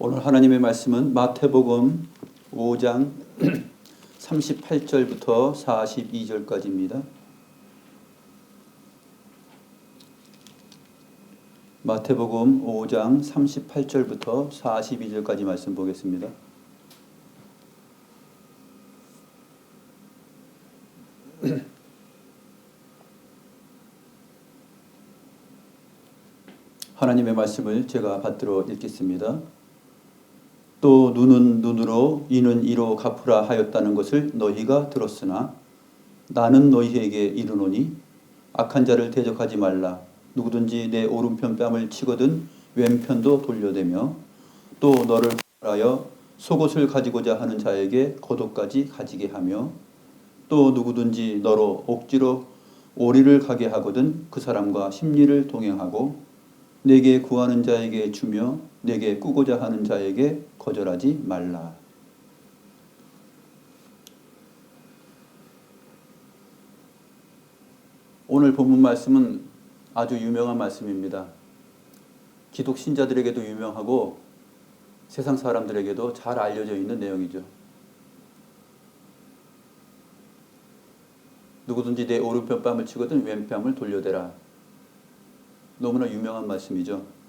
오늘 하나님의 말씀은 마태복음 5장 38절부터 42절까지입니다. 마태복음 5장 38절부터 42절까지 말씀 보겠습니다. 하나님의 말씀을 제가 받들어 읽겠습니다. 또 눈은 눈으로 이는 이로 갚으라 하였다는 것을 너희가 들었으나 나는 너희에게 이르노니 악한 자를 대적하지 말라. 누구든지 내 오른편 뺨을 치거든 왼편도 돌려대며 또 너를 하여 속옷을 가지고자 하는 자에게 겉옷까지 가지게 하며 또 누구든지 너로 억지로 오리를 가게 하거든 그 사람과 심리를 동행하고 내게 구하는 자에게 주며 내게 꾸고자 하는 자에게 거절하지 말라. 오늘 본문 말씀은 아주 유명한 말씀입니다. 기독 신자들에게도 유명하고 세상 사람들에게도 잘 알려져 있는 내용이죠. 누구든지 내 오른편 뺨을 치거든 왼뺨을 돌려대라. 너무나 유명한 말씀이죠.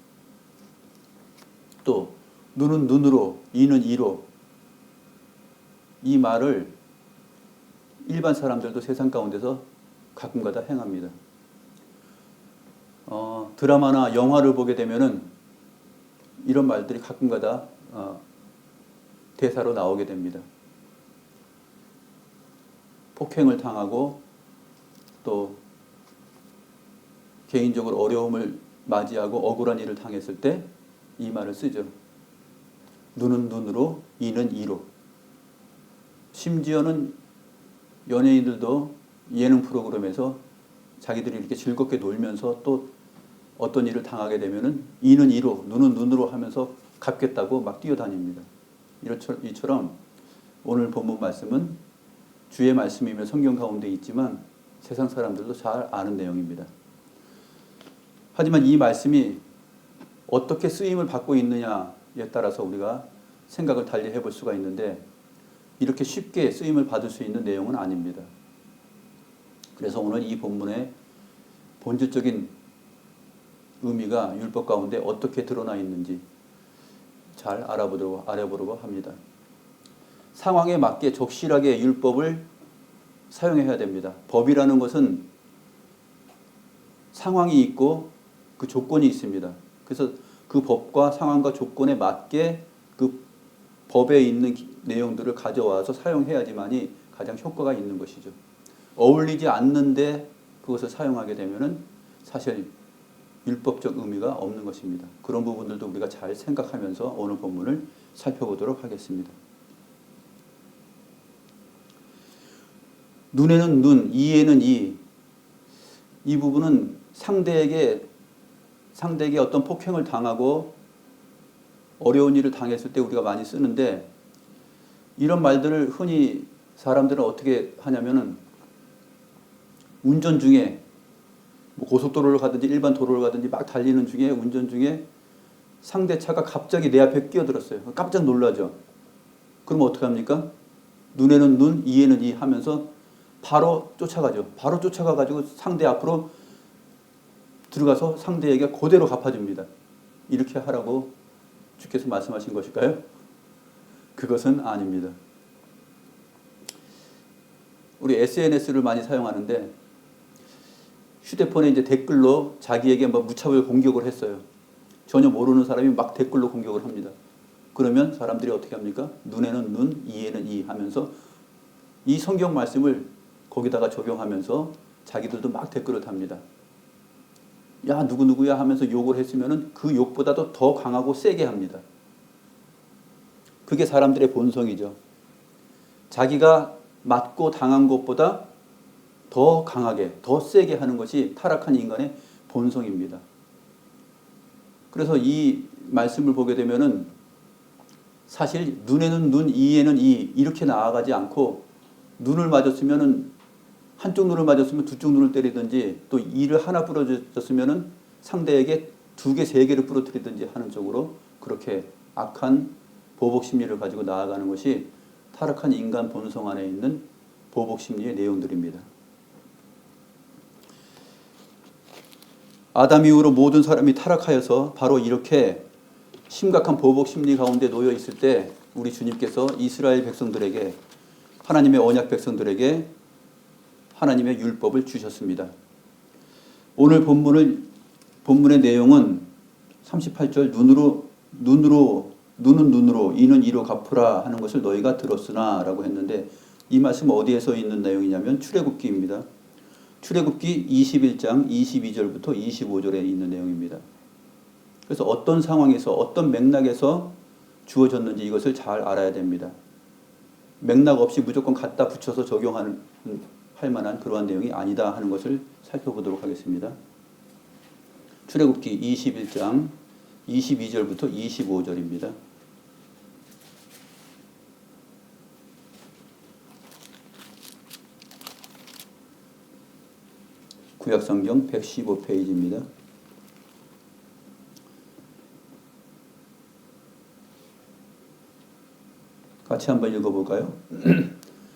또 눈은 눈으로 이는 이로, 이 말을 일반 사람들도 세상 가운데서 가끔가다 행합니다. 드라마나 영화를 보게 되면은 이런 말들이 가끔가다 대사로 나오게 됩니다. 폭행을 당하고 또 개인적으로 어려움을 맞이하고 억울한 일을 당했을 때 이 말을 쓰죠. 눈은 눈으로, 이는 이로. 심지어는 연예인들도 예능 프로그램에서 자기들이 이렇게 즐겁게 놀면서 또 어떤 일을 당하게 되면은 이는 이로, 눈은 눈으로 하면서 갚겠다고 막 뛰어다닙니다. 이처럼 오늘 본문 말씀은 주의 말씀이며 성경 가운데 있지만 세상 사람들도 잘 아는 내용입니다. 하지만 이 말씀이 어떻게 쓰임을 받고 있느냐에 따라서 우리가 생각을 달리 해볼 수가 있는데 이렇게 쉽게 쓰임을 받을 수 있는 내용은 아닙니다. 그래서 오늘 이 본문의 본질적인 의미가 율법 가운데 어떻게 드러나 있는지 잘 알아보려고 합니다. 상황에 맞게 적실하게 율법을 사용해야 됩니다. 법이라는 것은 상황이 있고 그 조건이 있습니다. 그래서 그 법과 상황과 조건에 맞게 그 법에 있는 내용들을 가져와서 사용해야지만이 가장 효과가 있는 것이죠. 어울리지 않는데 그것을 사용하게 되면은 사실 율법적 의미가 없는 것입니다. 그런 부분들도 우리가 잘 생각하면서 오늘 본문을 살펴보도록 하겠습니다. 눈에는 눈, 이에는 이. 이 부분은 상대에게 어떤 폭행을 당하고 어려운 일을 당했을 때 우리가 많이 쓰는데 이런 말들을 흔히 사람들은 어떻게 하냐면은 운전 중에 뭐 고속도로를 가든지 일반 도로를 가든지 막 달리는 중에 운전 중에 상대 차가 갑자기 내 앞에 끼어들었어요. 깜짝 놀라죠. 그러면 어떻게 합니까? 눈에는 눈, 이에는 이 하면서 바로 쫓아가죠. 바로 쫓아가가지고 상대 앞으로 들어가서 상대에게 그대로 갚아줍니다. 이렇게 하라고 주께서 말씀하신 것일까요? 그것은 아닙니다. 우리 SNS를 많이 사용하는데 휴대폰에 이제 댓글로 자기에게 뭐 무차별 공격을 했어요. 전혀 모르는 사람이 막 댓글로 공격을 합니다. 그러면 사람들이 어떻게 합니까? 눈에는 눈, 이에는 이 하면서 이 성경 말씀을 거기다가 적용하면서 자기들도 막 댓글을 답니다. 야 누구누구야 하면서 욕을 했으면은 그 욕보다도 더 강하고 세게 합니다. 그게 사람들의 본성이죠. 자기가 맞고 당한 것보다 더 강하게, 더 세게 하는 것이 타락한 인간의 본성입니다. 그래서 이 말씀을 보게 되면은 사실 눈에는 눈, 이에는 이 이렇게 나아가지 않고 눈을 맞았으면은 한쪽 눈을 맞았으면 두 쪽 눈을 때리든지 또 이를 하나 부러졌으면은 상대에게 두 개, 세 개를 부러뜨리든지 하는 쪽으로 그렇게 악한 보복 심리를 가지고 나아가는 것이 타락한 인간 본성 안에 있는 보복 심리의 내용들입니다. 아담 이후로 모든 사람이 타락하여서 바로 이렇게 심각한 보복 심리 가운데 놓여 있을 때 우리 주님께서 이스라엘 백성들에게, 하나님의 언약 백성들에게 하나님의 율법을 주셨습니다. 오늘 본문의 내용은 38절 눈은 눈으로 이는 이로 갚으라 하는 것을 너희가 들었으나 라고 했는데, 이 말씀 어디에서 있는 내용이냐면 출애굽기입니다. 출애굽기 21장 22절부터 25절에 있는 내용입니다. 그래서 어떤 상황에서 어떤 맥락에서 주어졌는지 이것을 잘 알아야 됩니다. 맥락 없이 무조건 갖다 붙여서 적용할 만한 그러한 내용이 아니다 하는 것을 살펴보도록 하겠습니다. 출애굽기 21장 22절부터 25절입니다. 구약성경 115페이지입니다. 같이 한번 읽어볼까요?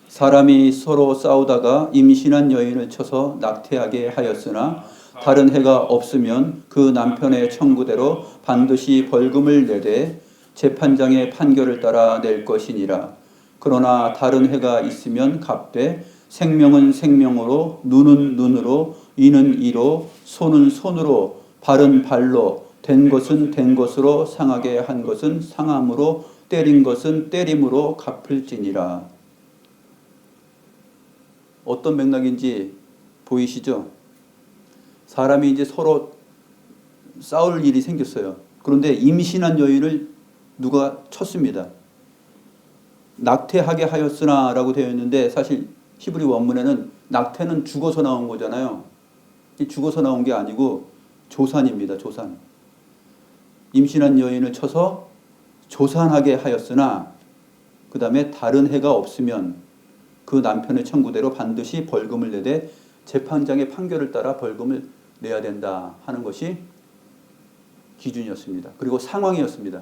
사람이 서로 싸우다가 임신한 여인을 쳐서 낙태하게 하였으나 다른 해가 없으면 그 남편의 청구대로 반드시 벌금을 내되 재판장의 판결을 따라 낼 것이니라. 그러나 다른 해가 있으면 갚되 생명은 생명으로, 눈은 눈으로, 이는 이로, 손은 손으로, 발은 발로, 된 것은 된 것으로, 상하게 한 것은 상함으로, 때린 것은 때림으로 갚을지니라. 어떤 맥락인지 보이시죠? 사람이 이제 서로 싸울 일이 생겼어요. 그런데 임신한 여인을 누가 쳤습니다. 낙태하게 하였으나 라고 되어 있는데, 사실 히브리 원문에는 낙태는 죽어서 나온 거잖아요. 죽어서 나온 게 아니고 조산입니다. 조산. 임신한 여인을 쳐서 조산하게 하였으나 그 다음에 다른 해가 없으면 그 남편의 청구대로 반드시 벌금을 내되 재판장의 판결을 따라 벌금을 내야 된다 하는 것이 기준이었습니다. 그리고 상황이었습니다.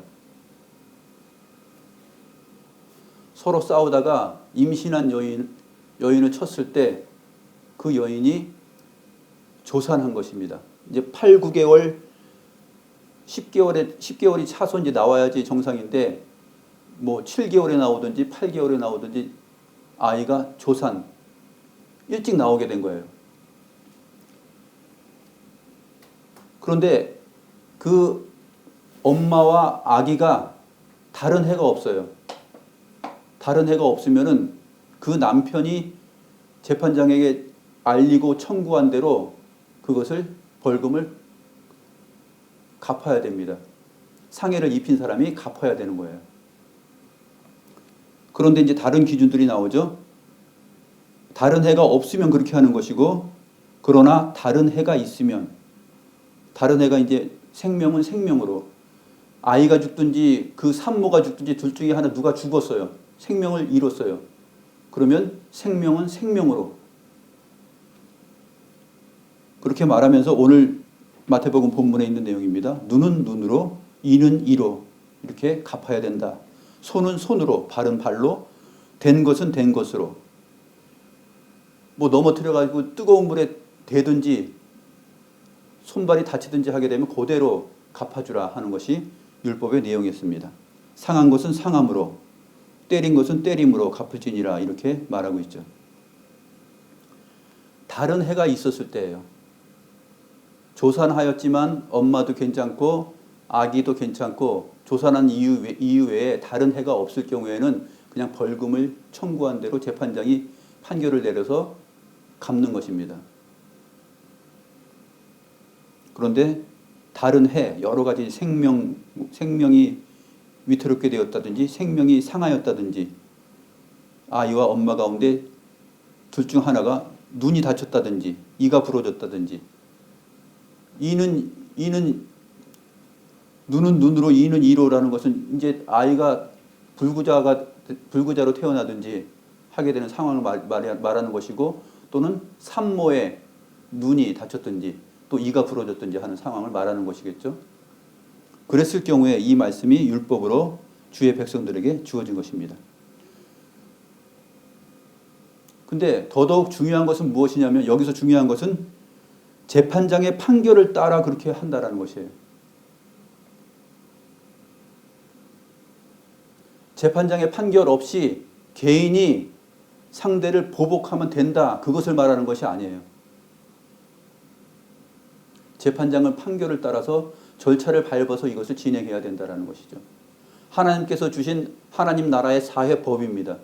서로 싸우다가 임신한 여인을 쳤을 때 그 여인이 조산한 것입니다. 이제 8, 9개월, 10개월이 차서 이제 나와야지 정상인데, 뭐 7개월에 나오든지 8개월에 나오든지 아이가 조산, 일찍 나오게 된 거예요. 그런데 그 엄마와 아기가 다른 해가 없어요. 다른 해가 없으면은 그 남편이 재판장에게 알리고 청구한 대로 그것을 벌금을 갚아야 됩니다. 상해를 입힌 사람이 갚아야 되는 거예요. 그런데 이제 다른 기준들이 나오죠. 다른 해가 없으면 그렇게 하는 것이고, 그러나 다른 해가 있으면, 다른 해가 이제 생명은 생명으로, 아이가 죽든지 그 산모가 죽든지 둘 중에 하나 누가 죽었어요. 생명을 잃었어요. 그러면 생명은 생명으로. 그렇게 말하면서 오늘 마태복음 본문에 있는 내용입니다. 눈은 눈으로, 이는 이로 이렇게 갚아야 된다. 손은 손으로, 발은 발로, 된 것은 된 것으로. 뭐 넘어뜨려가지고 뜨거운 물에 대든지 손발이 다치든지 하게 되면 그대로 갚아주라 하는 것이 율법의 내용이었습니다. 상한 것은 상함으로, 때린 것은 때림으로 갚을지니라 이렇게 말하고 있죠. 다른 해가 있었을 때예요. 조산하였지만 엄마도 괜찮고 아기도 괜찮고 조산한 이유 외에 다른 해가 없을 경우에는 그냥 벌금을 청구한 대로 재판장이 판결을 내려서 갚는 것입니다. 그런데 다른 해, 여러 가지 생명이 위태롭게 되었다든지 생명이 상하였다든지 아이와 엄마 가운데 둘 중 하나가 눈이 다쳤다든지 이가 부러졌다든지, 눈은 눈으로 이는 이로라는 것은 이제 아이가 불구자로 태어나든지 하게 되는 상황을 말하는 것이고, 또는 산모의 눈이 다쳤든지 또 이가 부러졌든지 하는 상황을 말하는 것이겠죠. 그랬을 경우에 이 말씀이 율법으로 주의 백성들에게 주어진 것입니다. 근데 더더욱 중요한 것은 무엇이냐면 여기서 중요한 것은 재판장의 판결을 따라 그렇게 한다라는 것이에요. 재판장의 판결 없이 개인이 상대를 보복하면 된다. 그것을 말하는 것이 아니에요. 재판장은 판결을 따라서 절차를 밟아서 이것을 진행해야 된다는 것이죠. 하나님께서 주신 하나님 나라의 사회법입니다.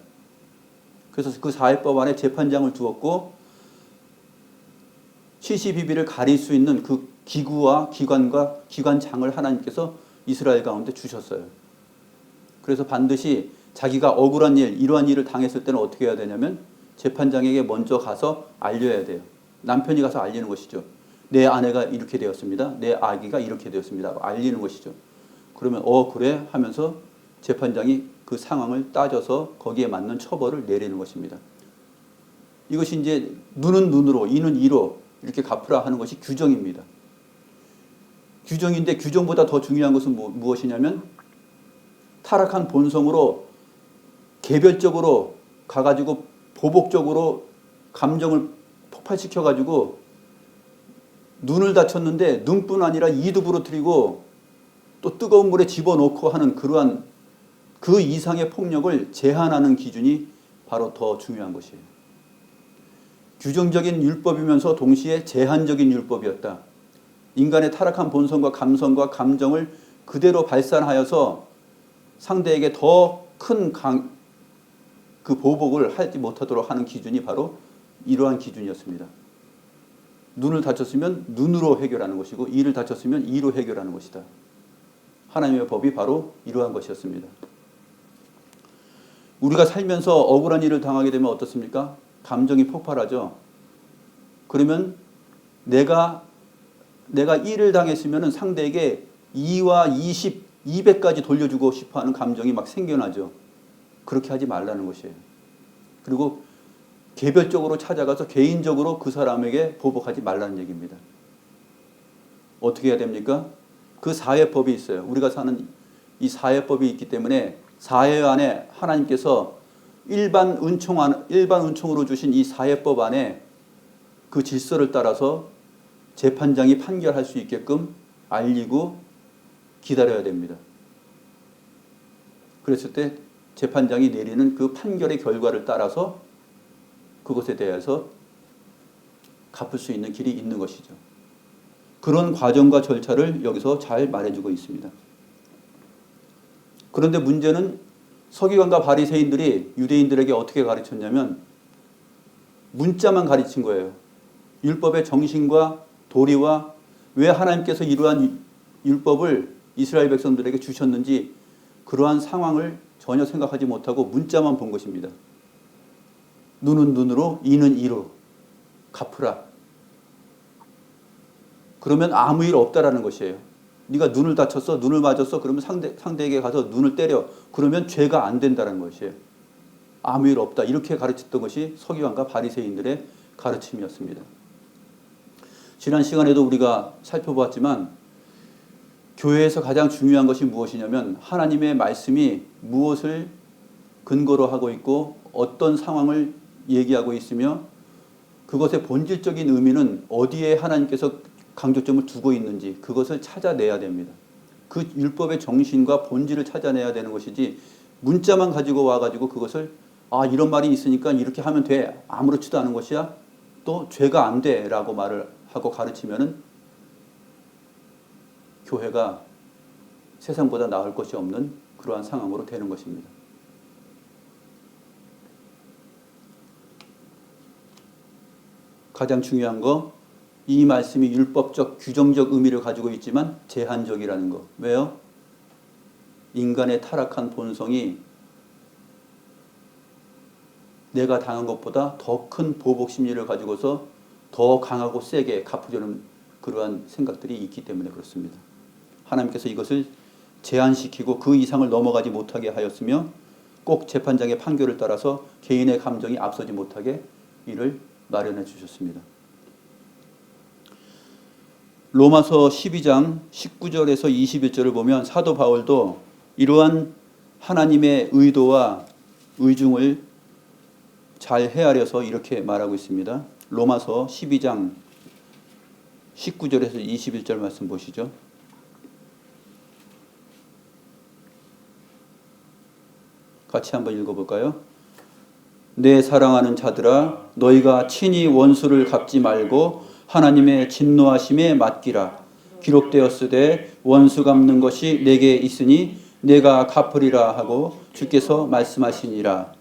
그래서 그 사회법 안에 재판장을 두었고 시시비비를 가릴 수 있는 그 기구와 기관과 기관장을 하나님께서 이스라엘 가운데 주셨어요. 그래서 반드시 자기가 억울한 일, 이러한 일을 당했을 때는 어떻게 해야 되냐면 재판장에게 먼저 가서 알려야 돼요. 남편이 가서 알리는 것이죠. 내 아내가 이렇게 되었습니다. 내 아기가 이렇게 되었습니다. 알리는 것이죠. 그러면 그래 하면서 재판장이 그 상황을 따져서 거기에 맞는 처벌을 내리는 것입니다. 이것이 이제 눈은 눈으로, 이는 이로 이렇게 갚으라 하는 것이 규정입니다. 규정인데 규정보다 더 중요한 것은 무엇이냐면 타락한 본성으로 개별적으로 가가지고 보복적으로 감정을 폭발시켜가지고 눈을 다쳤는데 눈뿐 아니라 이도 부러뜨리고 또 뜨거운 물에 집어넣고 하는 그러한 그 이상의 폭력을 제한하는 기준이 바로 더 중요한 것이에요. 규정적인 율법이면서 동시에 제한적인 율법이었다. 인간의 타락한 본성과 감성과 감정을 그대로 발산하여서 상대에게 더 큰 그 보복을 하지 못하도록 하는 기준이 바로 이러한 기준이었습니다. 눈을 다쳤으면 눈으로 해결하는 것이고 이를 다쳤으면 이로 해결하는 것이다. 하나님의 법이 바로 이러한 것이었습니다. 우리가 살면서 억울한 일을 당하게 되면 어떻습니까? 감정이 폭발하죠. 그러면 내가 1을 당했으면 상대에게 2와 20, 200까지 돌려주고 싶어하는 감정이 막 생겨나죠. 그렇게 하지 말라는 것이에요. 그리고 개별적으로 찾아가서 개인적으로 그 사람에게 보복하지 말라는 얘기입니다. 어떻게 해야 됩니까? 그 사회법이 있어요. 우리가 사는 이 사회법이 있기 때문에 사회 안에 하나님께서 일반 은총으로 주신 이 사회법 안에 그 질서를 따라서 재판장이 판결할 수 있게끔 알리고 기다려야 됩니다. 그랬을 때 재판장이 내리는 그 판결의 결과를 따라서 그것에 대해서 갚을 수 있는 길이 있는 것이죠. 그런 과정과 절차를 여기서 잘 말해주고 있습니다. 그런데 문제는 서기관과 바리새인들이 유대인들에게 어떻게 가르쳤냐면 문자만 가르친 거예요. 율법의 정신과 도리와 왜 하나님께서 이러한 율법을 이스라엘 백성들에게 주셨는지 그러한 상황을 전혀 생각하지 못하고 문자만 본 것입니다. 눈은 눈으로, 이는 이로 갚으라. 그러면 아무 일 없다라는 것이에요. 네가 눈을 다쳤어, 눈을 맞았어, 그러면 상대에게 가서 눈을 때려. 그러면 죄가 안 된다는 것이에요. 아무 일 없다. 이렇게 가르쳤던 것이 서기관과 바리새인들의 가르침이었습니다. 지난 시간에도 우리가 살펴보았지만 교회에서 가장 중요한 것이 무엇이냐면 하나님의 말씀이 무엇을 근거로 하고 있고 어떤 상황을 얘기하고 있으며 그것의 본질적인 의미는 어디에 하나님께서 강조점을 두고 있는지 그것을 찾아내야 됩니다. 그 율법의 정신과 본질을 찾아내야 되는 것이지 문자만 가지고 와가지고 그것을 이런 말이 있으니까 이렇게 하면 돼. 아무렇지도 않은 것이야. 또 죄가 안 돼 라고 말을 하고 가르치면은 교회가 세상보다 나을 것이 없는 그러한 상황으로 되는 것입니다. 가장 중요한 거, 이 말씀이 율법적, 규정적 의미를 가지고 있지만 제한적이라는 거. 왜요? 인간의 타락한 본성이 내가 당한 것보다 더 큰 보복 심리를 가지고서 더 강하고 세게 갚으려는 그러한 생각들이 있기 때문에 그렇습니다. 하나님께서 이것을 제한시키고 그 이상을 넘어가지 못하게 하였으며 꼭 재판장의 판결을 따라서 개인의 감정이 앞서지 못하게 이를 마련해 주셨습니다. 로마서 12장 19절에서 21절을 보면 사도 바울도 이러한 하나님의 의도와 의중을 잘 헤아려서 이렇게 말하고 있습니다. 로마서 12장 19절에서 21절 말씀 보시죠. 같이 한번 읽어볼까요? 내 사랑하는 자들아, 너희가 친히 원수를 갚지 말고 하나님의 진노하심에 맡기라. 기록되었으되 원수 갚는 것이 내게 있으니 내가 갚으리라 하고 주께서 말씀하시니라.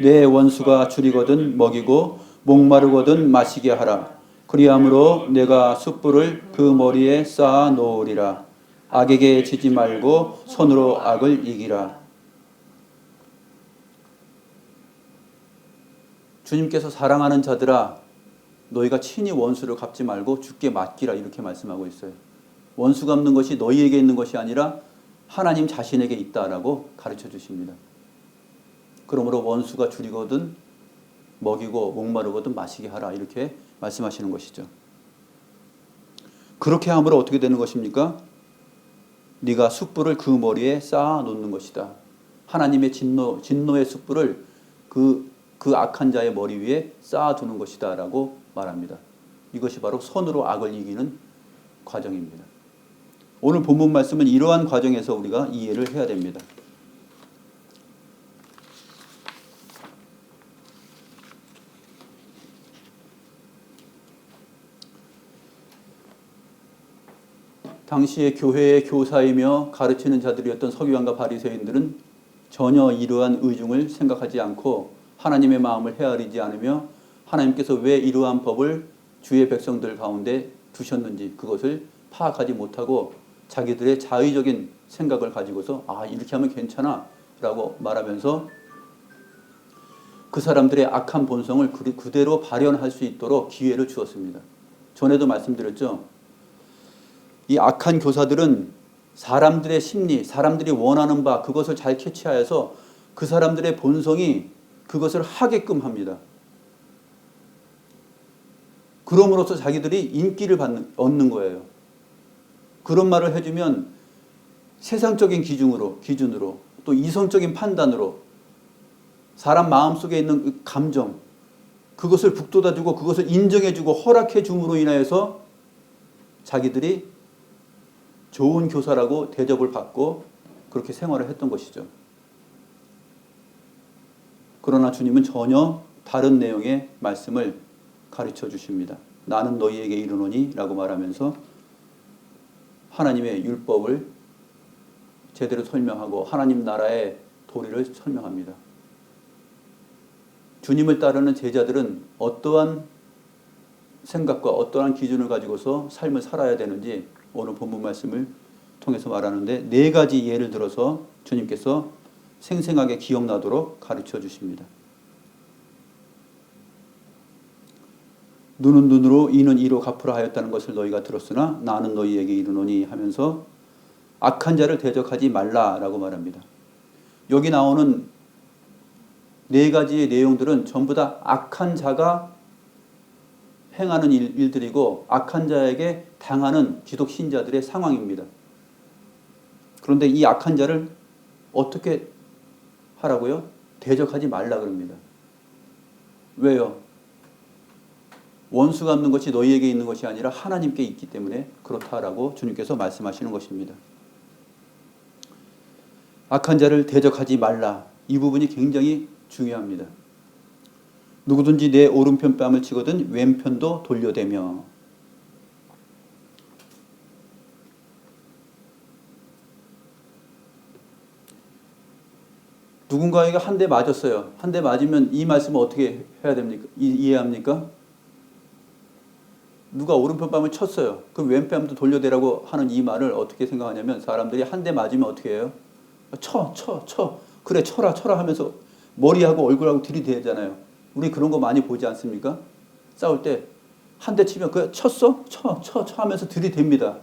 내 원수가 줄이거든 먹이고 목마르거든 마시게 하라. 그리함으로 내가 숯불을 그 머리에 쌓아 놓으리라. 악에게 지지 말고 손으로 악을 이기라. 주님께서 사랑하는 자들아, 너희가 친히 원수를 갚지 말고 주께 맡기라, 이렇게 말씀하고 있어요. 원수 갚는 것이 너희에게 있는 것이 아니라 하나님 자신에게 있다라고 가르쳐 주십니다. 그러므로 원수가 줄이거든 먹이고 목마르거든 마시게 하라, 이렇게 말씀하시는 것이죠. 그렇게 함으로 어떻게 되는 것입니까? 네가 숯불을 그 머리에 쌓아 놓는 것이다. 하나님의 진노의 숯불을 그 악한 자의 머리 위에 쌓아두는 것이다 라고 말합니다. 이것이 바로 손으로 악을 이기는 과정입니다. 오늘 본문 말씀은 이러한 과정에서 우리가 이해를 해야 됩니다. 당시에 교회의 교사이며 가르치는 자들이었던 서기관과 바리새인들은 전혀 이러한 의중을 생각하지 않고 하나님의 마음을 헤아리지 않으며 하나님께서 왜 이러한 법을 주의 백성들 가운데 두셨는지 그것을 파악하지 못하고 자기들의 자의적인 생각을 가지고서 이렇게 하면 괜찮아 라고 말하면서 그 사람들의 악한 본성을 그대로 발현할 수 있도록 기회를 주었습니다. 전에도 말씀드렸죠. 이 악한 교사들은 사람들의 심리, 사람들이 원하는 바 그것을 잘 캐치하여서 그 사람들의 본성이 그것을 하게끔 합니다. 그럼으로써 자기들이 인기를 얻는 거예요. 그런 말을 해주면 세상적인 기준으로 또 이성적인 판단으로 사람 마음속에 있는 감정 그것을 북돋아주고 그것을 인정해주고 허락해줌으로 인하여서 자기들이 좋은 교사라고 대접을 받고 그렇게 생활을 했던 것이죠. 그러나 주님은 전혀 다른 내용의 말씀을 가르쳐 주십니다. 나는 너희에게 이르노니 라고 말하면서 하나님의 율법을 제대로 설명하고 하나님 나라의 도리를 설명합니다. 주님을 따르는 제자들은 어떠한 생각과 어떠한 기준을 가지고서 삶을 살아야 되는지 오늘 본문 말씀을 통해서 말하는데 4가지 예를 들어서 주님께서 생생하게 기억나도록 가르쳐 주십니다. 눈은 눈으로 이는 이로 갚으라 하였다는 것을 너희가 들었으나 나는 너희에게 이르노니 하면서 악한 자를 대적하지 말라라고 말합니다. 여기 나오는 4가지의 내용들은 전부 다 악한 자가 행하는 일들이고 악한 자에게 당하는 기독 신자들의 상황입니다. 그런데 이 악한 자를 어떻게 하라고요? 대적하지 말라 그럽니다. 왜요? 원수 갚는 것이 너희에게 있는 것이 아니라 하나님께 있기 때문에 그렇다라고 주님께서 말씀하시는 것입니다. 악한 자를 대적하지 말라. 이 부분이 굉장히 중요합니다. 누구든지 내 오른편 뺨을 치거든 왼편도 돌려대며. 누군가에게 한 대 맞았어요. 한 대 맞으면 이 말씀을 어떻게 해야 됩니까? 이해합니까? 누가 오른편 뺨을 쳤어요. 그럼 왼뺨도 돌려대라고 하는 이 말을 어떻게 생각하냐면 사람들이 한 대 맞으면 어떻게 해요? 쳐. 그래 쳐라 하면서 머리하고 얼굴하고 들이대잖아요. 우리 그런 거 많이 보지 않습니까? 싸울 때 한 대 치면 그래 쳤어? 쳐 하면서 들이댑니다.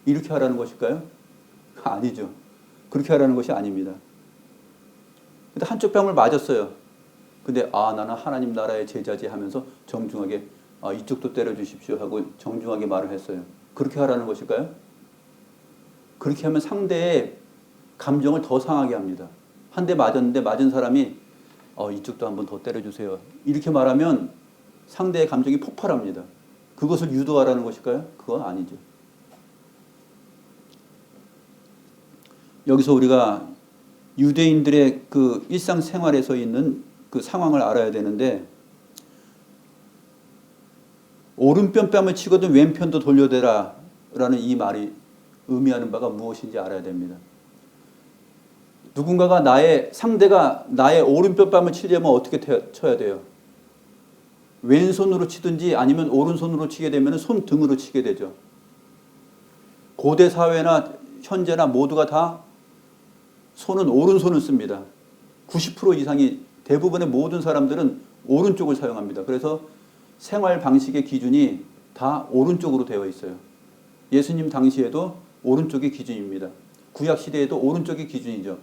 이렇게 하라는 것일까요? 아니죠. 그렇게 하라는 것이 아닙니다. 근데 한쪽 뺨을 맞았어요. 근데 나는 하나님 나라의 제자지 하면서 정중하게 이쪽도 때려주십시오 하고 정중하게 말을 했어요. 그렇게 하라는 것일까요? 그렇게 하면 상대의 감정을 더 상하게 합니다. 한 대 맞았는데 맞은 사람이 이쪽도 한번 더 때려주세요. 이렇게 말하면 상대의 감정이 폭발합니다. 그것을 유도하라는 것일까요? 그건 아니죠. 여기서 우리가 유대인들의 그 일상생활에서 있는 그 상황을 알아야 되는데, 오른편 뺨을 치거든 왼편도 돌려대라 라는 이 말이 의미하는 바가 무엇인지 알아야 됩니다. 누군가가 상대가 나의 오른편 뺨을 치려면 어떻게 쳐야 돼요? 왼손으로 치든지 아니면 오른손으로 치게 되면 손등으로 치게 되죠. 고대 사회나 현재나 모두가 다 손은 오른손을 씁니다. 90% 이상이, 대부분의 모든 사람들은 오른쪽을 사용합니다. 그래서 생활 방식의 기준이 다 오른쪽으로 되어 있어요. 예수님 당시에도 오른쪽이 기준입니다. 구약 시대에도 오른쪽이 기준이죠.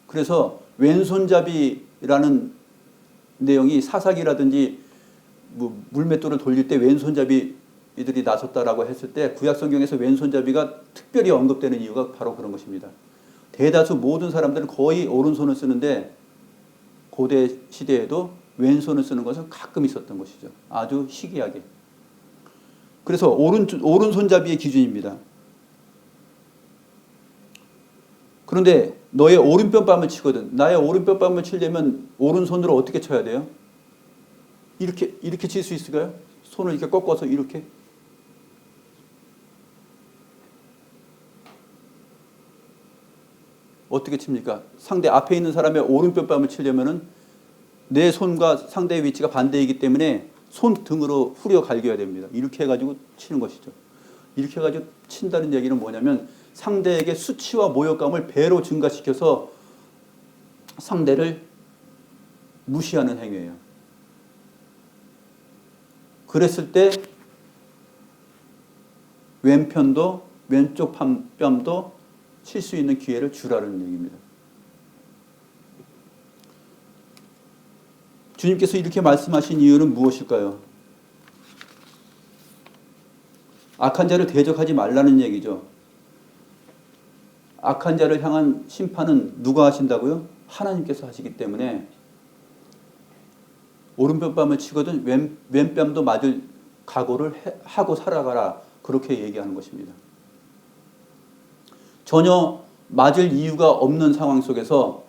그래서 왼손잡이라는 내용이 사사기라든지 물맷돌을 돌릴 때 왼손잡이들이 나섰다라고 했을 때 구약 성경에서 왼손잡이가 특별히 언급되는 이유가 바로 그런 것입니다. 대다수 모든 사람들은 거의 오른손을 쓰는데 고대 시대에도 왼손을 쓰는 것은 가끔 있었던 것이죠. 아주 희귀하게. 그래서 오른손잡이의 기준입니다. 그런데 너의 오른편 뺨을 치거든. 나의 오른편 뺨을 치려면 오른손으로 어떻게 쳐야 돼요? 이렇게 칠 수 있을까요? 손을 이렇게 꺾어서 이렇게? 어떻게 칩니까? 상대 앞에 있는 사람의 오른편 뺨을 치려면은 내 손과 상대의 위치가 반대이기 때문에 손등으로 후려 갈겨야 됩니다. 이렇게 해가지고 치는 것이죠. 이렇게 해가지고 친다는 얘기는 뭐냐면 상대에게 수치와 모욕감을 배로 증가시켜서 상대를 무시하는 행위예요. 그랬을 때 왼쪽 뺨도 칠 수 있는 기회를 주라는 얘기입니다. 주님께서 이렇게 말씀하신 이유는 무엇일까요? 악한 자를 대적하지 말라는 얘기죠. 악한 자를 향한 심판은 누가 하신다고요? 하나님께서 하시기 때문에 오른편 뺨을 치거든 왼뺨도 맞을 각오를 하고 살아가라, 그렇게 얘기하는 것입니다. 전혀 맞을 이유가 없는 상황 속에서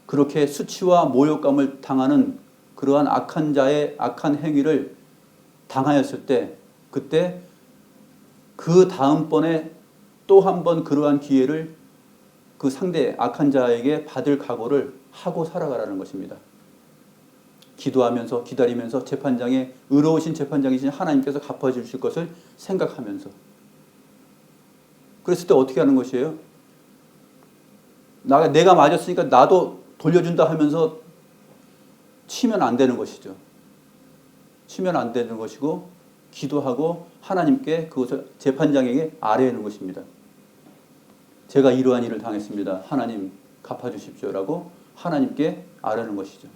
그렇게 수치와 모욕감을 당하는 그러한 악한 자의 악한 행위를 당하였을 때, 그때 그 다음번에 또 한 번 그러한 기회를 그 상대 악한 자에게 받을 각오를 하고 살아가라는 것입니다. 기도하면서 기다리면서 재판장에, 의로우신 재판장이신 하나님께서 갚아주실 것을 생각하면서. 그랬을 때 어떻게 하는 것이에요? 내가 맞았으니까 나도 돌려준다 하면서 치면 안 되는 것이죠. 치면 안 되는 것이고, 기도하고 하나님께 그것을 재판장에게 아뢰는 것입니다. 제가 이러한 일을 당했습니다. 하나님 갚아주십시오라고 하나님께 아뢰는 것이죠.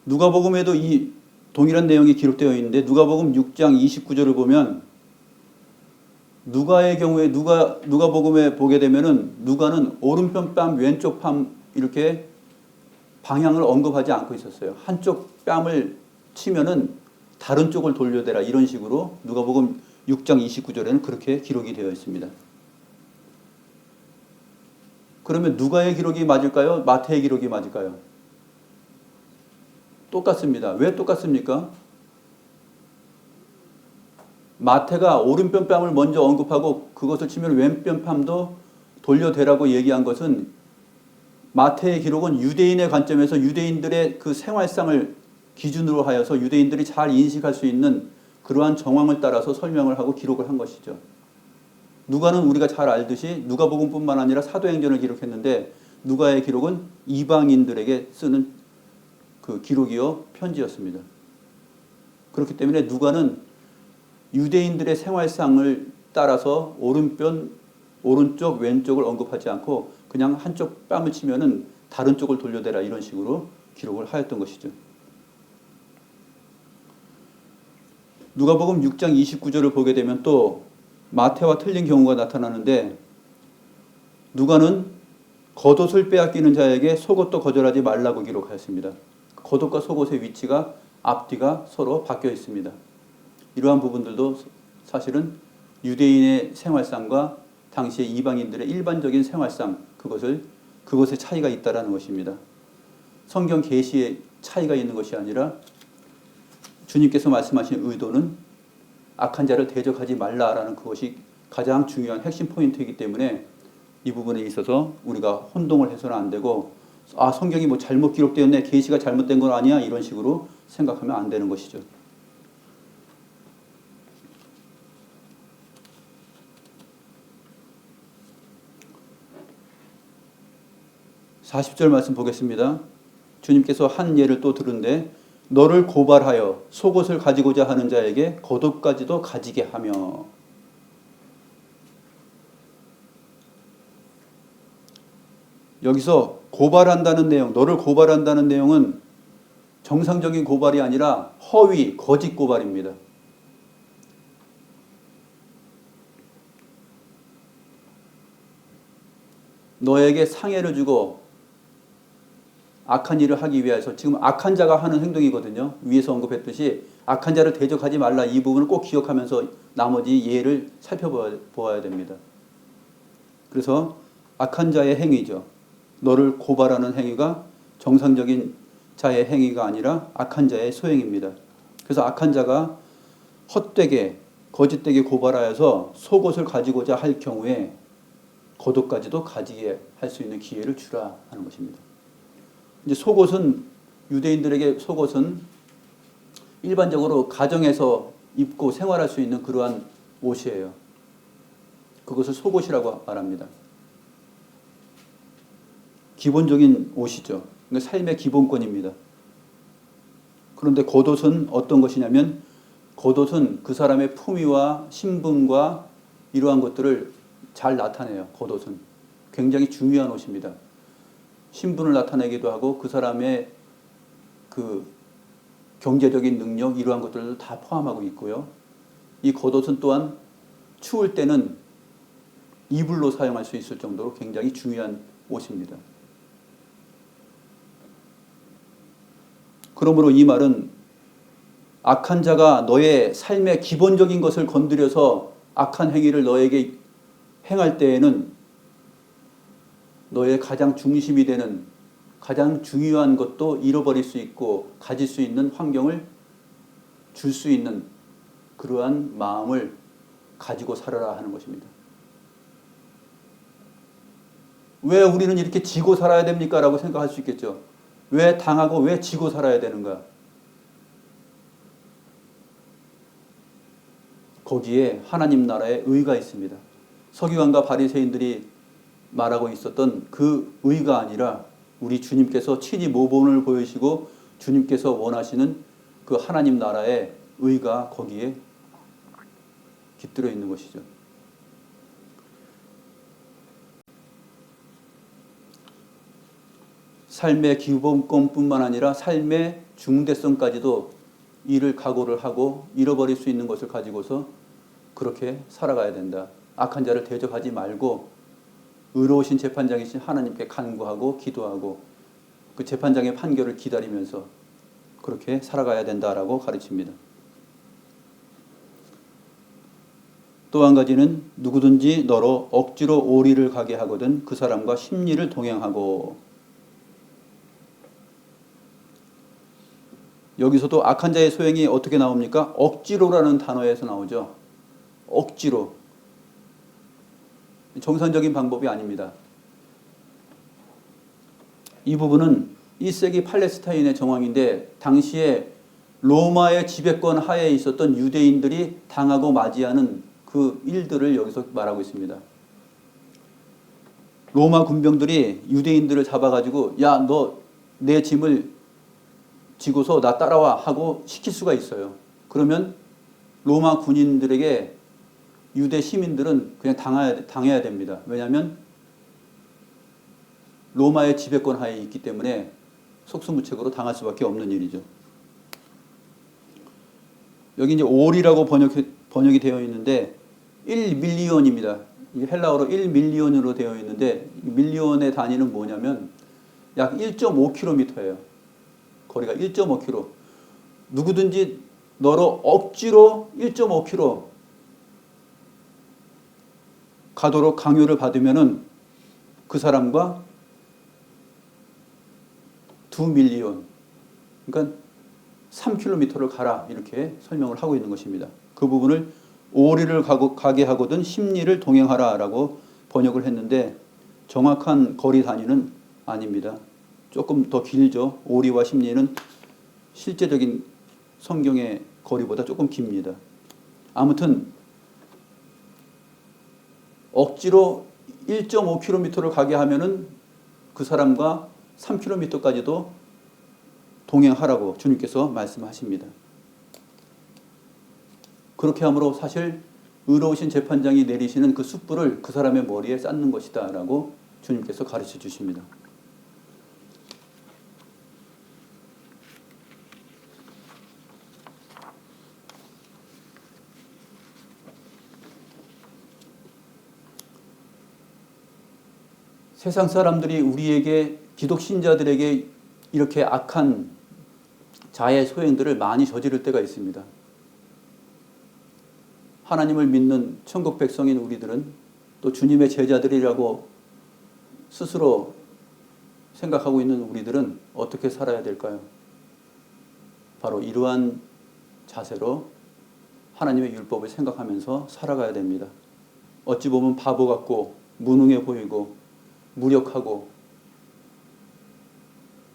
누가복음에도 이 동일한 내용이 기록되어 있는데, 누가복음 6장 29절을 보면 누가의 경우에 누가복음에 보게 되면은 누가는 오른편 뺨, 왼쪽 뺨 이렇게 방향을 언급하지 않고 있었어요. 한쪽 뺨을 치면은 다른 쪽을 돌려대라, 이런 식으로 누가복음 6장 29절에는 그렇게 기록이 되어 있습니다. 그러면 누가의 기록이 맞을까요? 마태의 기록이 맞을까요? 똑같습니다. 왜 똑같습니까? 마태가 오른편 뺨을 먼저 언급하고 그것을 치면 왼편 뺨도 돌려대라고 얘기한 것은, 마태의 기록은 유대인의 관점에서 유대인들의 그 생활상을 기준으로 하여서 유대인들이 잘 인식할 수 있는 그러한 정황을 따라서 설명을 하고 기록을 한 것이죠. 누가는 우리가 잘 알듯이 누가복음뿐만 아니라 사도행전을 기록했는데, 누가의 기록은 이방인들에게 쓰는 그 기록이요 편지였습니다. 그렇기 때문에 누가는 유대인들의 생활상을 따라서 오른편 오른쪽 왼쪽을 언급하지 않고 그냥 한쪽 뺨을 치면은 다른 쪽을 돌려대라 이런 식으로 기록을 하였던 것이죠. 누가복음 6장 29절을 보게 되면 또 마태와 틀린 경우가 나타나는데 누가는 겉옷을 빼앗기는 자에게 속옷도 거절하지 말라고 기록하였습니다. 겉옷과 속옷의 위치가 앞뒤가 서로 바뀌어 있습니다. 이러한 부분들도 사실은 유대인의 생활상과 당시의 이방인들의 일반적인 생활상 그것의 차이가 있다라는 것입니다. 성경 계시에 차이가 있는 것이 아니라 주님께서 말씀하신 의도는 악한 자를 대적하지 말라라는 그것이 가장 중요한 핵심 포인트이기 때문에 이 부분에 있어서 우리가 혼동을 해서는 안 되고 성경이 뭐 잘못 기록되었네, 계시가 잘못된 건 아니야 이런 식으로 생각하면 안 되는 것이죠. (40절) 말씀 보겠습니다. 주님께서 한 예를 또 들은데 너를 고발하여 속옷을 가지고자 하는 자에게 겉옷까지도 가지게 하며. 여기서 고발한다는 내용, 너를 고발한다는 내용은 정상적인 고발이 아니라 허위, 거짓 고발입니다. 너에게 상해를 주고 악한 일을 하기 위해서, 지금 악한 자가 하는 행동이거든요. 위에서 언급했듯이 악한 자를 대적하지 말라, 이 부분을 꼭 기억하면서 나머지 예를 살펴보아야 됩니다. 그래서 악한 자의 행위죠. 너를 고발하는 행위가 정상적인 자의 행위가 아니라 악한 자의 소행입니다. 그래서 악한 자가 헛되게 거짓되게 고발하여서 속옷을 가지고자 할 경우에 겉옷까지도 가지게 할 수 있는 기회를 주라 하는 것입니다. 이제 속옷은, 유대인들에게 속옷은 일반적으로 가정에서 입고 생활할 수 있는 그러한 옷이에요. 그것을 속옷이라고 말합니다. 기본적인 옷이죠. 그러니까 삶의 기본권입니다. 그런데 겉옷은 어떤 것이냐면, 겉옷은 그 사람의 품위와 신분과 이러한 것들을 잘 나타내요. 겉옷은 굉장히 중요한 옷입니다. 신분을 나타내기도 하고 그 사람의 그 경제적인 능력, 이러한 것들도 다 포함하고 있고요. 이 겉옷은 또한 추울 때는 이불로 사용할 수 있을 정도로 굉장히 중요한 옷입니다. 그러므로 이 말은 악한 자가 너의 삶의 기본적인 것을 건드려서 악한 행위를 너에게 행할 때에는 너의 가장 중심이 되는 가장 중요한 것도 잃어버릴 수 있고 가질 수 있는 환경을 줄 수 있는 그러한 마음을 가지고 살아라 하는 것입니다. 왜 우리는 이렇게 지고 살아야 됩니까? 라고 생각할 수 있겠죠. 왜 당하고 왜 지고 살아야 되는가? 거기에 하나님 나라의 의가 있습니다. 서기관과 바리새인들이 말하고 있었던 그 의가 아니라 우리 주님께서 친히 모본을 보이시고 주님께서 원하시는 그 하나님 나라의 의가 거기에 깃들어 있는 것이죠. 삶의 기본권뿐만 아니라 삶의 중대성까지도 이를 각오를 하고 잃어버릴 수 있는 것을 가지고서 그렇게 살아가야 된다. 악한 자를 대적하지 말고 의로우신 재판장이신 하나님께 간구하고 기도하고 그 재판장의 판결을 기다리면서 그렇게 살아가야 된다라고 가르칩니다. 또 한 가지는 누구든지 너로 억지로 오리를 가게 하거든 그 사람과 심리를 동행하고. 여기서도 악한 자의 소행이 어떻게 나옵니까? 억지로라는 단어에서 나오죠. 억지로. 정상적인 방법이 아닙니다. 이 부분은 1세기 팔레스타인의 정황인데 당시에 로마의 지배권 하에 있었던 유대인들이 당하고 맞이하는 그 일들을 여기서 말하고 있습니다. 로마 군병들이 유대인들을 잡아가지고 야, 너 내 짐을 지고서 나 따라와 하고 시킬 수가 있어요. 그러면 로마 군인들에게 유대 시민들은 그냥 당해야 됩니다. 왜냐하면 로마의 지배권 하에 있기 때문에 속수무책으로 당할 수밖에 없는 일이죠. 여기 이제 올이라고 번역이 되어 있는데 1밀리온입니다. 헬라어로 1밀리온으로 되어 있는데 밀리온의 단위는 뭐냐면 약 1.5km예요. 거리가 1.5km. 누구든지 너로 억지로 1.5km 가도록 강요를 받으면은 그 사람과 2밀리온, 그러니까 3km를 가라, 이렇게 설명을 하고 있는 것입니다. 그 부분을 오리를 가게 하거든 십리를 동행하라 라고 번역을 했는데 정확한 거리 단위는 아닙니다. 조금 더 길죠. 오리와 십리는 실제적인 성경의 거리보다 조금 깁니다. 아무튼 억지로 1.5km를 가게 하면은 그 사람과 3km까지도 동행하라고 주님께서 말씀하십니다. 그렇게 함으로 사실 의로우신 재판장이 내리시는 그 숯불을 그 사람의 머리에 쌓는 것이다 라고 주님께서 가르쳐 주십니다. 세상 사람들이 우리에게, 기독 신자들에게 이렇게 악한 자해 소행들을 많이 저지를 때가 있습니다. 하나님을 믿는 천국 백성인 우리들은, 또 주님의 제자들이라고 스스로 생각하고 있는 우리들은 어떻게 살아야 될까요? 바로 이러한 자세로 하나님의 율법을 생각하면서 살아가야 됩니다. 어찌 보면 바보 같고 무능해 보이고 무력하고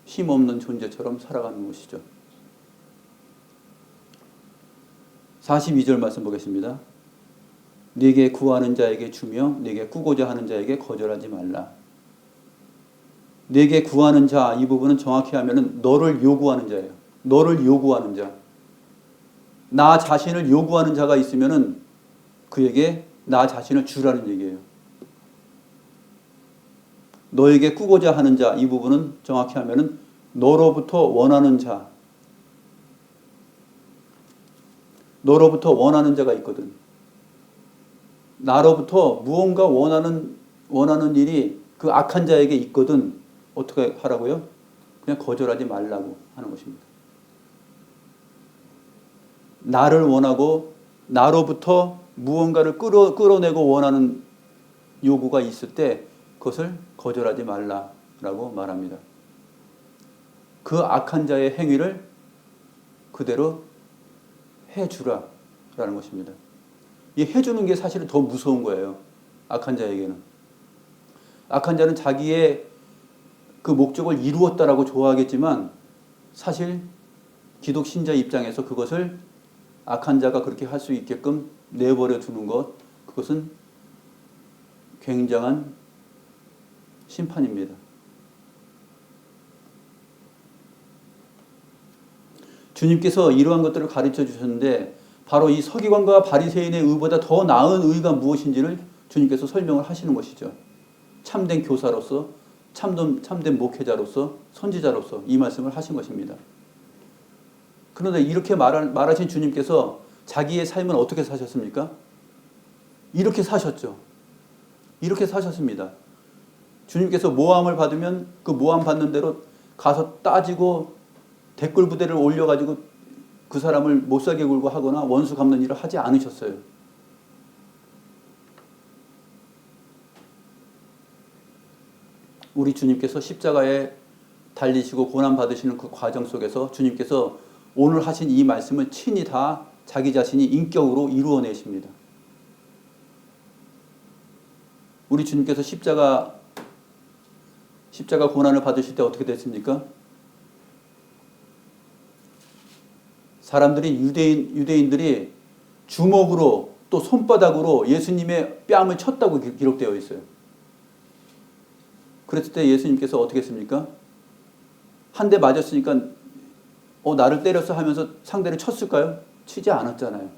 힘없는 존재처럼 살아가는 것이죠. 42절 말씀 보겠습니다. 네게 구하는 자에게 주며 네게 꾸고자 하는 자에게 거절하지 말라. 네게 구하는 자, 이 부분은 정확히 하면은 너를 요구하는 자예요. 너를 요구하는 자. 나 자신을 요구하는 자가 있으면은 그에게 나 자신을 주라는 얘기예요. 너에게 꾸고자 하는 자, 이 부분은 정확히 하면은 너로부터 원하는 자. 너로부터 원하는 자가 있거든. 나로부터 무언가 원하는 일이 그 악한 자에게 있거든. 어떻게 하라고요? 그냥 거절하지 말라고 하는 것입니다. 나를 원하고 나로부터 무언가를 끌어내고 원하는 요구가 있을 때 그것을 거절하지 말라라고 말합니다. 그 악한 자의 행위를 그대로 해주라라는 것입니다. 이 해주는 게 사실은 더 무서운 거예요. 악한 자에게는. 악한 자는 자기의 그 목적을 이루었다라고 좋아하겠지만 사실 기독 신자 입장에서 그것을 악한 자가 그렇게 할 수 있게끔 내버려 두는 것, 그것은 굉장한 심판입니다. 주님께서 이러한 것들을 가르쳐 주셨는데 바로 이 서기관과 바리새인의 의보다 더 나은 의가 무엇인지를 주님께서 설명을 하시는 것이죠. 참된 교사로서, 참된 목회자로서, 선지자로서 이 말씀을 하신 것입니다. 그런데 이렇게 말하신 주님께서 자기의 삶은 어떻게 사셨습니까? 이렇게 사셨죠. 이렇게 사셨습니다. 주님께서 모함을 받으면 그 모함 받는 대로 가서 따지고 댓글 부대를 올려가지고 그 사람을 못살게 굴고 하거나 원수 갚는 일을 하지 않으셨어요. 우리 주님께서 십자가에 달리시고 고난받으시는 그 과정 속에서 주님께서 오늘 하신 이 말씀을 친히 다 자기 자신이 인격으로 이루어내십니다. 우리 주님께서 십자가 고난을 받으실 때 어떻게 됐습니까? 사람들이 유대인들이 주먹으로 또 손바닥으로 예수님의 뺨을 쳤다고 기록되어 있어요. 그랬을 때 예수님께서 어떻게 했습니까? 한 대 맞았으니까 나를 때렸어 하면서 상대를 쳤을까요? 치지 않았잖아요.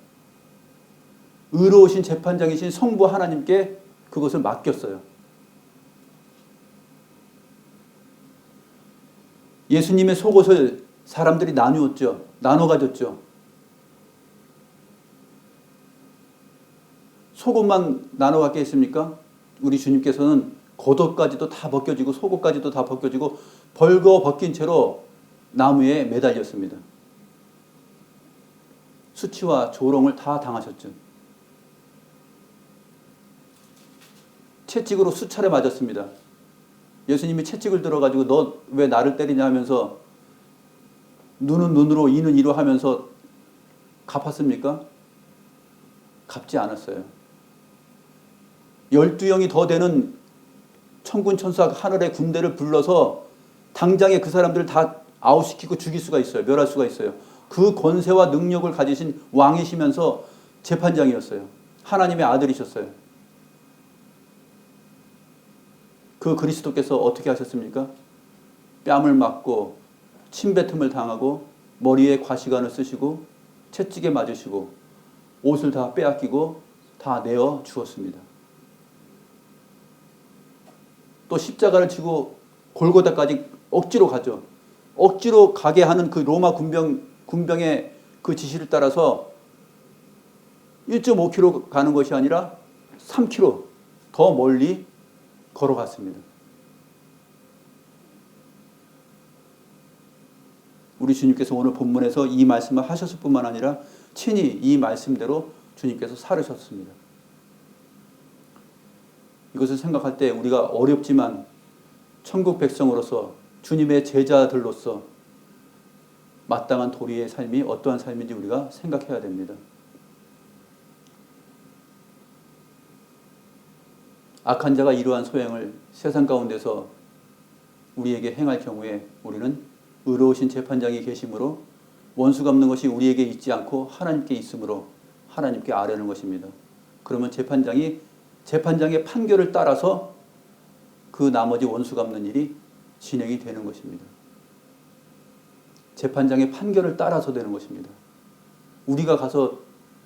의로우신 재판장이신 성부 하나님께 그것을 맡겼어요. 예수님의 속옷을 사람들이 나누었죠. 나눠 가졌죠. 속옷만 나눠 갖겠습니까? 우리 주님께서는 겉옷까지도 다 벗겨지고 속옷까지도 다 벗겨지고 벌거 벗긴 채로 나무에 매달렸습니다. 수치와 조롱을 다 당하셨죠. 채찍으로 수차례 맞았습니다. 예수님이 채찍을 들어가지고 너 왜 나를 때리냐 하면서 눈은 눈으로 이는 이로 하면서 갚았습니까? 갚지 않았어요. 12영이 더 되는 천군 천사 하늘의 군대를 불러서 당장에 그 사람들을 다 아웃시키고 죽일 수가 있어요. 멸할 수가 있어요. 그 권세와 능력을 가지신 왕이시면서 재판장이었어요. 하나님의 아들이셨어요. 그 그리스도께서 어떻게 하셨습니까? 뺨을 맞고 침뱉음을 당하고 머리에 과시관을 쓰시고 채찍에 맞으시고 옷을 다 빼앗기고 다 내어 주었습니다. 또 십자가를 지고 골고다까지 억지로 가죠. 억지로 가게 하는 그 로마 군병의 그 지시를 따라서 1.5km 가는 것이 아니라 3km 더 멀리 걸어갔습니다. 우리 주님께서 오늘 본문에서 이 말씀을 하셨을 뿐만 아니라 친히 이 말씀대로 주님께서 살으셨습니다. 이것을 생각할 때 우리가 어렵지만 천국 백성으로서 주님의 제자들로서 마땅한 도리의 삶이 어떠한 삶인지 우리가 생각해야 됩니다. 악한 자가 이러한 소행을 세상 가운데서 우리에게 행할 경우에 우리는 의로우신 재판장이 계심으로 원수 갚는 것이 우리에게 있지 않고 하나님께 있으므로 하나님께 아뢰는 것입니다. 그러면 재판장의 판결을 따라서 그 나머지 원수 갚는 일이 진행이 되는 것입니다. 재판장의 판결을 따라서 되는 것입니다. 우리가 가서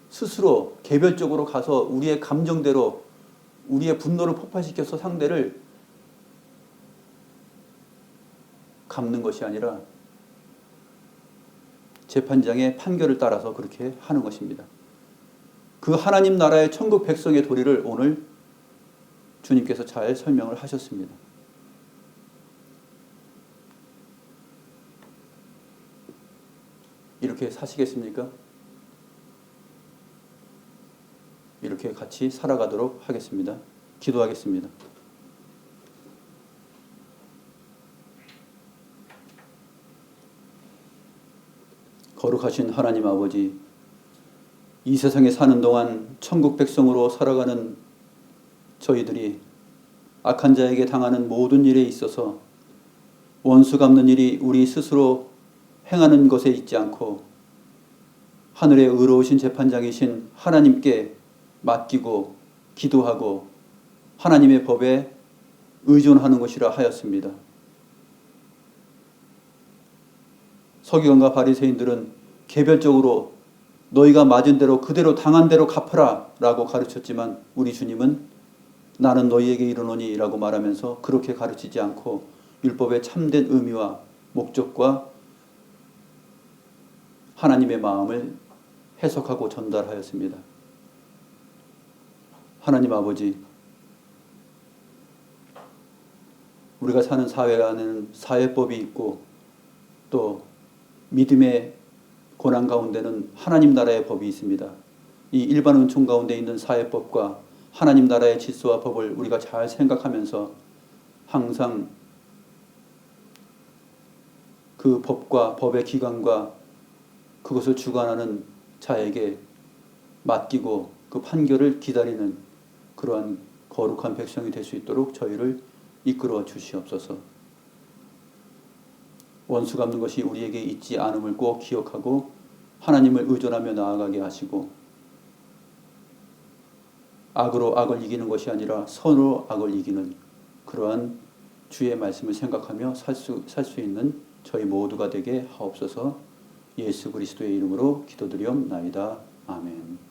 스스로 개별적으로 가서 우리의 감정대로 우리의 분노를 폭발시켜서 상대를 갚는 것이 아니라 재판장의 판결을 따라서 그렇게 하는 것입니다. 그 하나님 나라의 천국 백성의 도리를 오늘 주님께서 잘 설명을 하셨습니다. 이렇게 사시겠습니까? 이렇게 같이 살아가도록 하겠습니다. 기도하겠습니다. 거룩하신 하나님 아버지, 이 세상에 사는 동안 천국 백성으로 살아가는 저희들이 악한 자에게 당하는 모든 일에 있어서 원수 갚는 일이 우리 스스로 행하는 것에 있지 않고 하늘의 의로우신 재판장이신 하나님께 맡기고 기도하고 하나님의 법에 의존하는 것이라 하였습니다. 서기관과 바리새인들은 개별적으로 너희가 맞은 대로 그대로 당한 대로 갚아라 라고 가르쳤지만 우리 주님은 나는 너희에게 이르노니 라고 말하면서 그렇게 가르치지 않고 율법의 참된 의미와 목적과 하나님의 마음을 해석하고 전달하였습니다. 하나님 아버지, 우리가 사는 사회 안에는 사회법이 있고 또 믿음의 고난 가운데는 하나님 나라의 법이 있습니다. 이 일반 은총 가운데 있는 사회법과 하나님 나라의 질서와 법을 우리가 잘 생각하면서 항상 그 법과 법의 기관과 그것을 주관하는 자에게 맡기고 그 판결을 기다리는 그러한 거룩한 백성이 될 수 있도록 저희를 이끌어 주시옵소서. 원수 갚는 것이 우리에게 있지 않음을 꼭 기억하고 하나님을 의존하며 나아가게 하시고 악으로 악을 이기는 것이 아니라 선으로 악을 이기는 그러한 주의 말씀을 생각하며 살 수 있는 저희 모두가 되게 하옵소서. 예수 그리스도의 이름으로 기도드리옵나이다. 아멘.